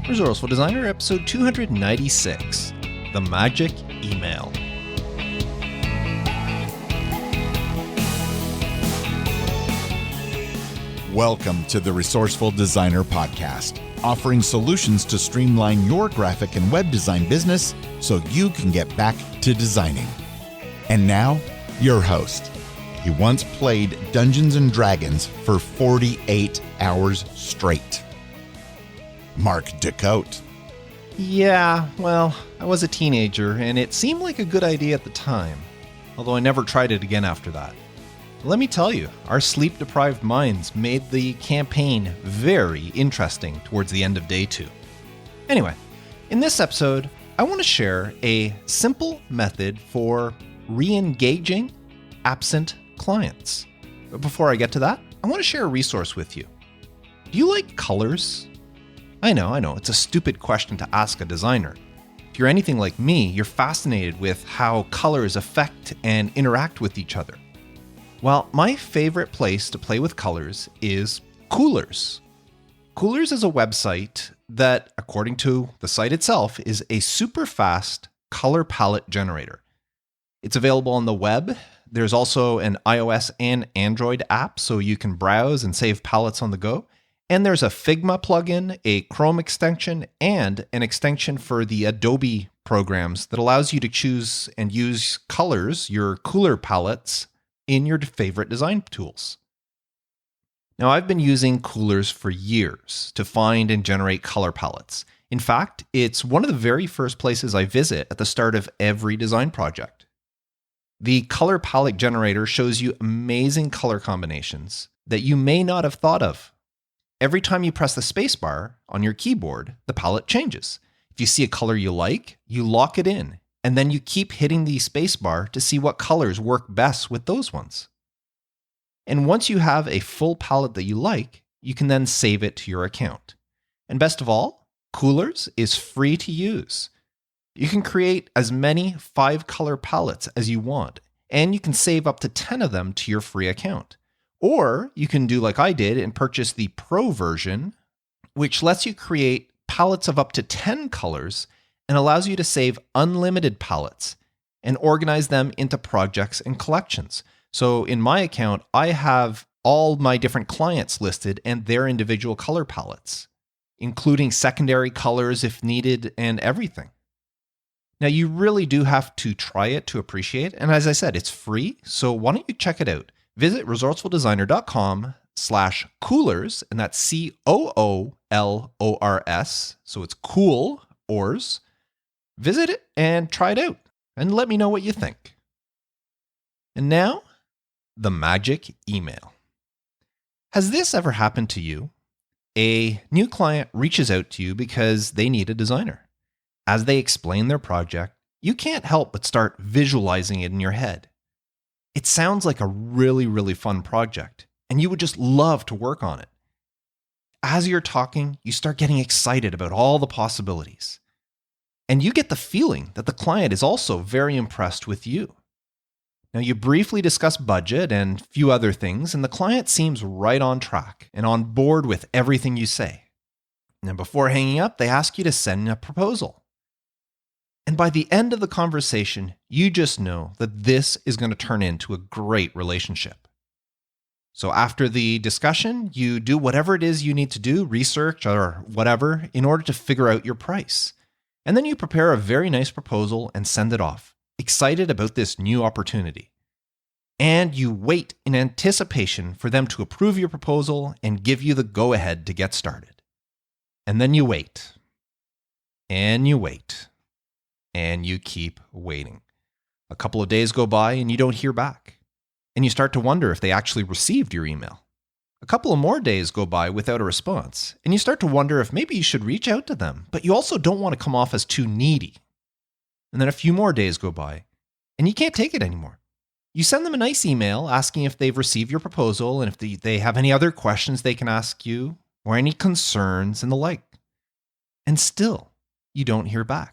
Resourceful Designer, episode 296, The Magic Email. Welcome to the Resourceful Designer Podcast, offering solutions to streamline your graphic and web design business so you can get back to designing. And now, your host. He once played Dungeons & Dragons for 48 hours straight. Mark DeCote. Yeah, well, I was a teenager, and it seemed like a good idea at the time, although I never tried it again after that. Let me tell you, our sleep-deprived minds made the campaign very interesting towards the end of day 2. Anyway, in this episode, I want to share a simple method for re-engaging absent clients. But before I get to that, I want to share a resource with you. Do you like colors? I know, it's a stupid question to ask a designer. If you're anything like me, you're fascinated with how colors affect and interact with each other. Well, my favorite place to play with colors is Coolors. Coolors is a website that, according to the site itself, is a super fast color palette generator. It's available on the web. There's also an iOS and Android app, so you can browse and save palettes on the go. And there's a Figma plugin, a Chrome extension, and an extension for the Adobe programs that allows you to choose and use colors, your cooler palettes, in your favorite design tools. Now, I've been using Coolors for years to find and generate color palettes. In fact, it's one of the very first places I visit at the start of every design project. The color palette generator shows you amazing color combinations that you may not have thought of. Every time you press the spacebar on your keyboard, the palette changes. If you see a color you like, you lock it in, and then you keep hitting the spacebar to see what colors work best with those ones. And once you have a full palette that you like, you can then save it to your account. And best of all, Coolors is free to use. You can create as many 5-color palettes as you want, and you can save up to 10 of them to your free account. Or you can do like I did and purchase the Pro version, which lets you create palettes of up to 10 colors and allows you to save unlimited palettes and organize them into projects and collections. So in my account, I have all my different clients listed and their individual color palettes, including secondary colors if needed and everything. Now, you really do have to try it to appreciate it. And as I said, it's free. So why don't you check it out? Visit resourcefuldesigner.com/coolors, and that's COOLORS. So it's cool ors. Visit it and try it out, and let me know what you think. And now, the magic email. Has this ever happened to you? A new client reaches out to you because they need a designer. As they explain their project, you can't help but start visualizing it in your head. It sounds like a really, really fun project, and you would just love to work on it. As you're talking, you start getting excited about all the possibilities. And you get the feeling that the client is also very impressed with you. Now, you briefly discuss budget and a few other things, and the client seems right on track and on board with everything you say. And before hanging up, they ask you to send a proposal. And by the end of the conversation, you just know that this is going to turn into a great relationship. So after the discussion, you do whatever it is you need to do, research or whatever, in order to figure out your price. And then you prepare a very nice proposal and send it off, excited about this new opportunity. And you wait in anticipation for them to approve your proposal and give you the go-ahead to get started. And then you wait. And you wait. And you keep waiting. A couple of days go by and you don't hear back. And you start to wonder if they actually received your email. A couple of more days go by without a response. And you start to wonder if maybe you should reach out to them, but you also don't want to come off as too needy. And then a few more days go by and you can't take it anymore. You send them a nice email asking if they've received your proposal and if they have any other questions they can ask you or any concerns and the like. And still, you don't hear back.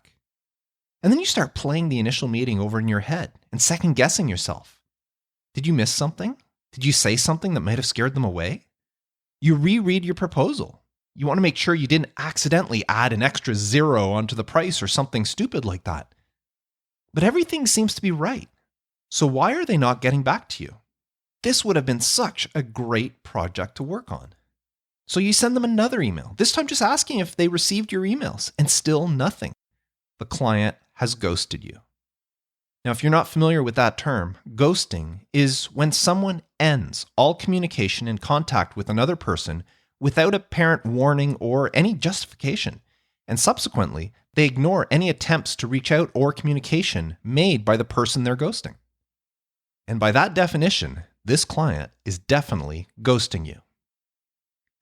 And then you start playing the initial meeting over in your head and second guessing yourself. Did you miss something? Did you say something that might have scared them away? You reread your proposal You want to make sure you didn't accidentally add an extra zero onto the price or something stupid like that. But everything seems to be right. So why are they not getting back to you? This would have been such a great project to work on. So you send them another email, this time just asking if they received your emails, and still nothing. The client has ghosted you. Now, if you're not familiar with that term, ghosting is when someone ends all communication and contact with another person without apparent warning or any justification, and subsequently, they ignore any attempts to reach out or communication made by the person they're ghosting. And by that definition, this client is definitely ghosting you.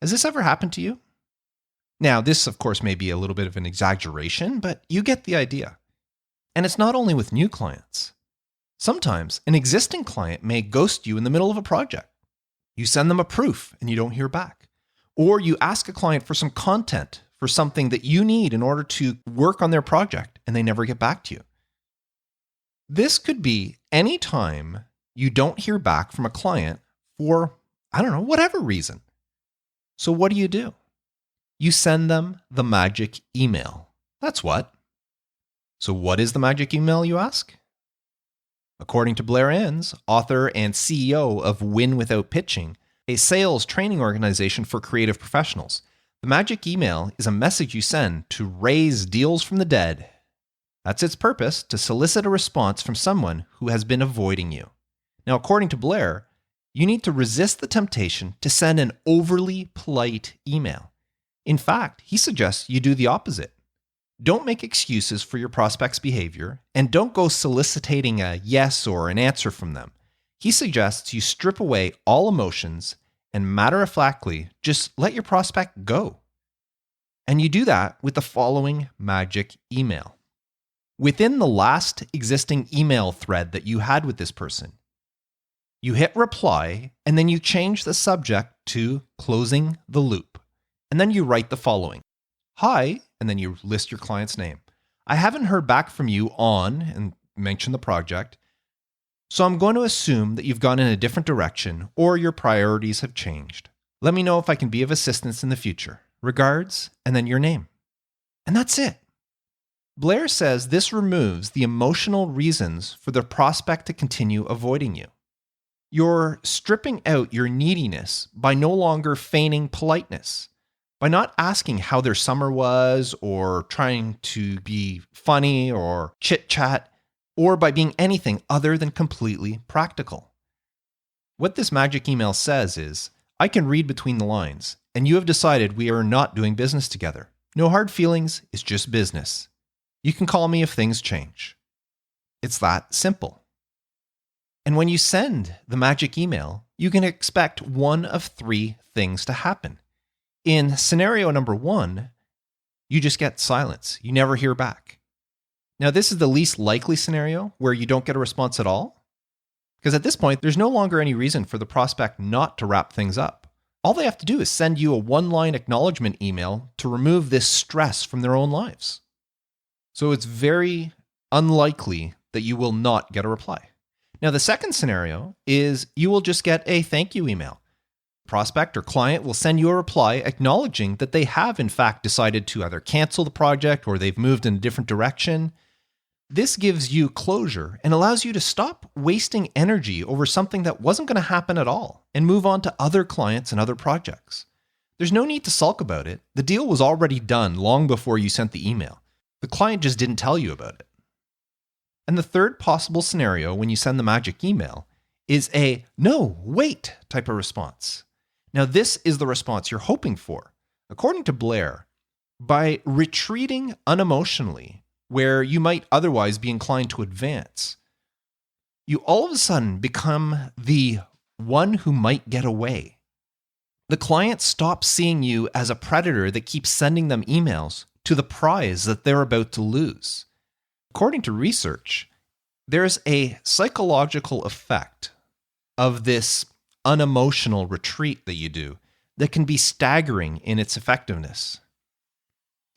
Has this ever happened to you? Now, this, of course, may be a little bit of an exaggeration, but you get the idea. And it's not only with new clients. Sometimes an existing client may ghost you in the middle of a project. You send them a proof and you don't hear back. Or you ask a client for some content for something that you need in order to work on their project and they never get back to you. This could be any time you don't hear back from a client for, whatever reason. So what do? You send them the magic email. That's what. So what is the magic email, you ask? According to Blair Enns, author and CEO of Win Without Pitching, a sales training organization for creative professionals, the magic email is a message you send to raise deals from the dead. That's its purpose, to solicit a response from someone who has been avoiding you. Now, according to Blair, you need to resist the temptation to send an overly polite email. In fact, he suggests you do the opposite. Don't make excuses for your prospect's behavior, and don't go soliciting a yes or an answer from them. He suggests you strip away all emotions and matter-of-factly just let your prospect go. And you do that with the following magic email. Within the last existing email thread that you had with this person, you hit reply, and then you change the subject to closing the loop. And then you write the following. Hi, and then you list your client's name. I haven't heard back from you on, and mention the project, so I'm going to assume that you've gone in a different direction or your priorities have changed. Let me know if I can be of assistance in the future. Regards, and then your name. And that's it. Blair says this removes the emotional reasons for the prospect to continue avoiding you. You're stripping out your neediness by no longer feigning politeness, by not asking how their summer was or trying to be funny or chit-chat, or by being anything other than completely practical. What this magic email says is, I can read between the lines, and you have decided we are not doing business together. No hard feelings, it's just business. You can call me if things change. It's that simple. And when you send the magic email, you can expect one of three things to happen. In scenario number 1, you just get silence. You never hear back. Now, this is the least likely scenario where you don't get a response at all. Because at this point, there's no longer any reason for the prospect not to wrap things up. All they have to do is send you a one-line acknowledgement email to remove this stress from their own lives. So it's very unlikely that you will not get a reply. Now, the second scenario is you will just get a thank you email. Prospect or client will send you a reply acknowledging that they have in fact decided to either cancel the project or they've moved in a different direction. This gives you closure and allows you to stop wasting energy over something that wasn't going to happen at all and move on to other clients and other projects. There's no need to sulk about it. The deal was already done long before you sent the email. The client just didn't tell you about it. And the third possible scenario when you send the magic email is a no, wait type of response. Now, this is the response you're hoping for. According to Blair, by retreating unemotionally, where you might otherwise be inclined to advance, you all of a sudden become the one who might get away. The client stops seeing you as a predator that keeps sending them emails to the prize that they're about to lose. According to research, there's a psychological effect of this unemotional retreat that you do that can be staggering in its effectiveness.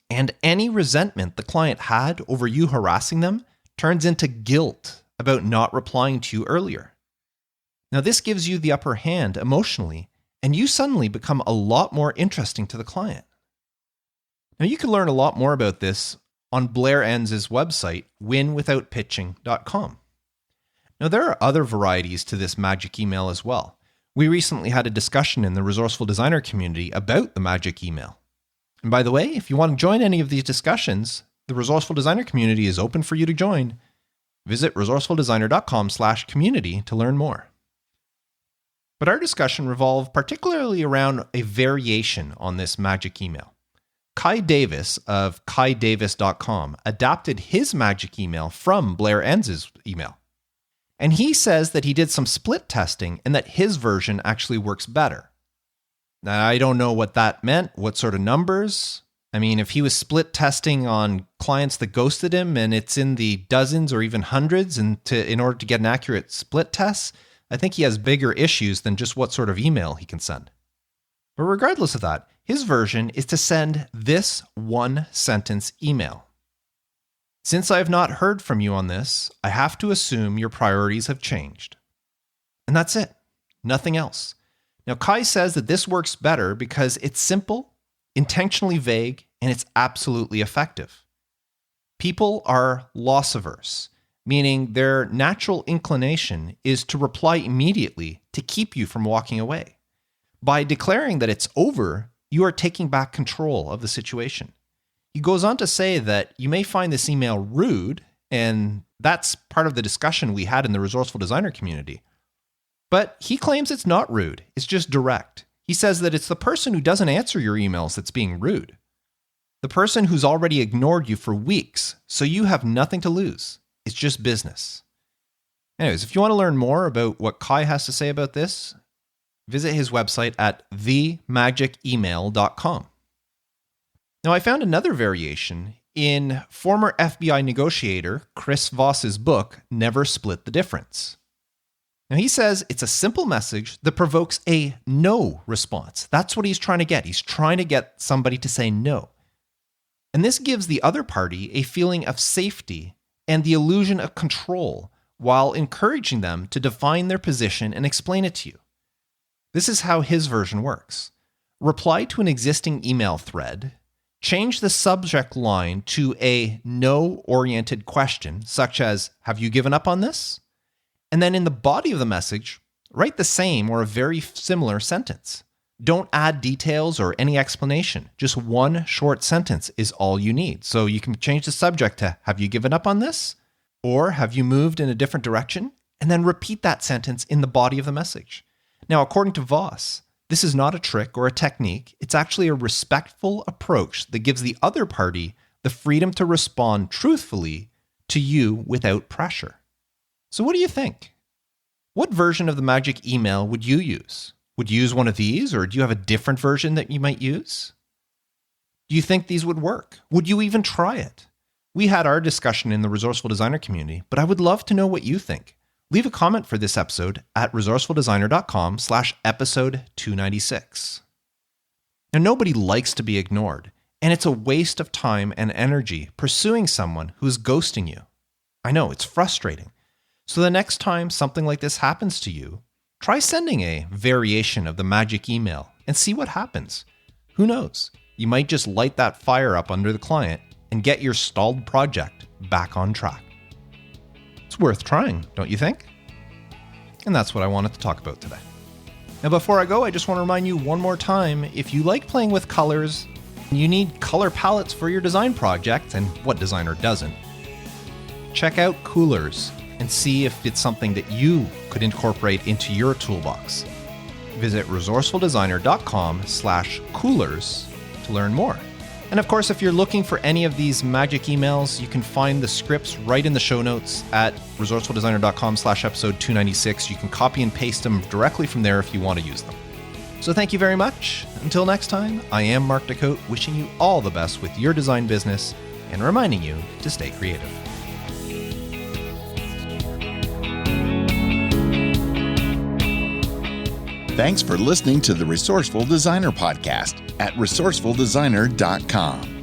And any resentment the client had over you harassing them turns into guilt about not replying to you earlier. Now, this gives you the upper hand emotionally, and you suddenly become a lot more interesting to the client. Now, you can learn a lot more about this on Blair Enns' website, winwithoutpitching.com. Now, there are other varieties to this magic email as well. We recently had a discussion in the Resourceful Designer community about the magic email. And by the way, if you want to join any of these discussions, the Resourceful Designer community is open for you to join. Visit resourcefuldesigner.com/community to learn more. But our discussion revolved particularly around a variation on this magic email. Kai Davis of kaidavis.com adapted his magic email from Blair Enns' email. And he says that he did some split testing and that his version actually works better. Now, I don't know what that meant, what sort of numbers. I mean, if he was split testing on clients that ghosted him and it's in the dozens or even hundreds in order to get an accurate split test, I think he has bigger issues than just what sort of email he can send. But regardless of that, his version is to send this one-sentence email. Since I have not heard from you on this, I have to assume your priorities have changed. And that's it. Nothing else. Now, Kai says that this works better because it's simple, intentionally vague, and it's absolutely effective. People are loss averse, meaning their natural inclination is to reply immediately to keep you from walking away. By declaring that it's over, you are taking back control of the situation. He goes on to say that you may find this email rude, and that's part of the discussion we had in the Resourceful Designer community. But he claims it's not rude, it's just direct. He says that it's the person who doesn't answer your emails that's being rude. The person who's already ignored you for weeks, so you have nothing to lose. It's just business. Anyways, if you want to learn more about what Kai has to say about this, visit his website at themagic.email.com. Now, I found another variation in former FBI negotiator Chris Voss's book, Never Split the Difference. Now, he says it's a simple message that provokes a no response. That's what he's trying to get. He's trying to get somebody to say no. And this gives the other party a feeling of safety and the illusion of control while encouraging them to define their position and explain it to you. This is how his version works. Reply to an existing email thread, change the subject line to a no-oriented question, such as, have you given up on this? And then in the body of the message, write the same or a very similar sentence. Don't add details or any explanation. Just one short sentence is all you need. So you can change the subject to, have you given up on this? Or have you moved in a different direction? And then repeat that sentence in the body of the message. Now, according to Voss, this is not a trick or a technique. It's actually a respectful approach that gives the other party the freedom to respond truthfully to you without pressure. So what do you think? What version of the magic email would you use? Would you use one of these, or do you have a different version that you might use? Do you think these would work? Would you even try it? We had our discussion in the Resourceful Designer community, but I would love to know what you think. Leave a comment for this episode at resourcefuldesigner.com/episode 296. Now, nobody likes to be ignored, and it's a waste of time and energy pursuing someone who's ghosting you. I know, it's frustrating. So the next time something like this happens to you, try sending a variation of the magic email and see what happens. Who knows? You might just light that fire up under the client and get your stalled project back on track. It's worth trying, don't you think? And that's what I wanted to talk about today. Now, before I go, I just want to remind you one more time, if you like playing with colors, you need color palettes for your design project, and what designer doesn't, check out Coolers and see if it's something that you could incorporate into your toolbox. Visit resourcefuldesigner.com/coolers to learn more. And of course, if you're looking for any of these magic emails, you can find the scripts right in the show notes at resourcefuldesigner.com/episode 296. You can copy and paste them directly from there if you want to use them. So thank you very much. Until next time, I am Mark Decote, wishing you all the best with your design business and reminding you to stay creative. Thanks for listening to the Resourceful Designer Podcast at resourcefuldesigner.com.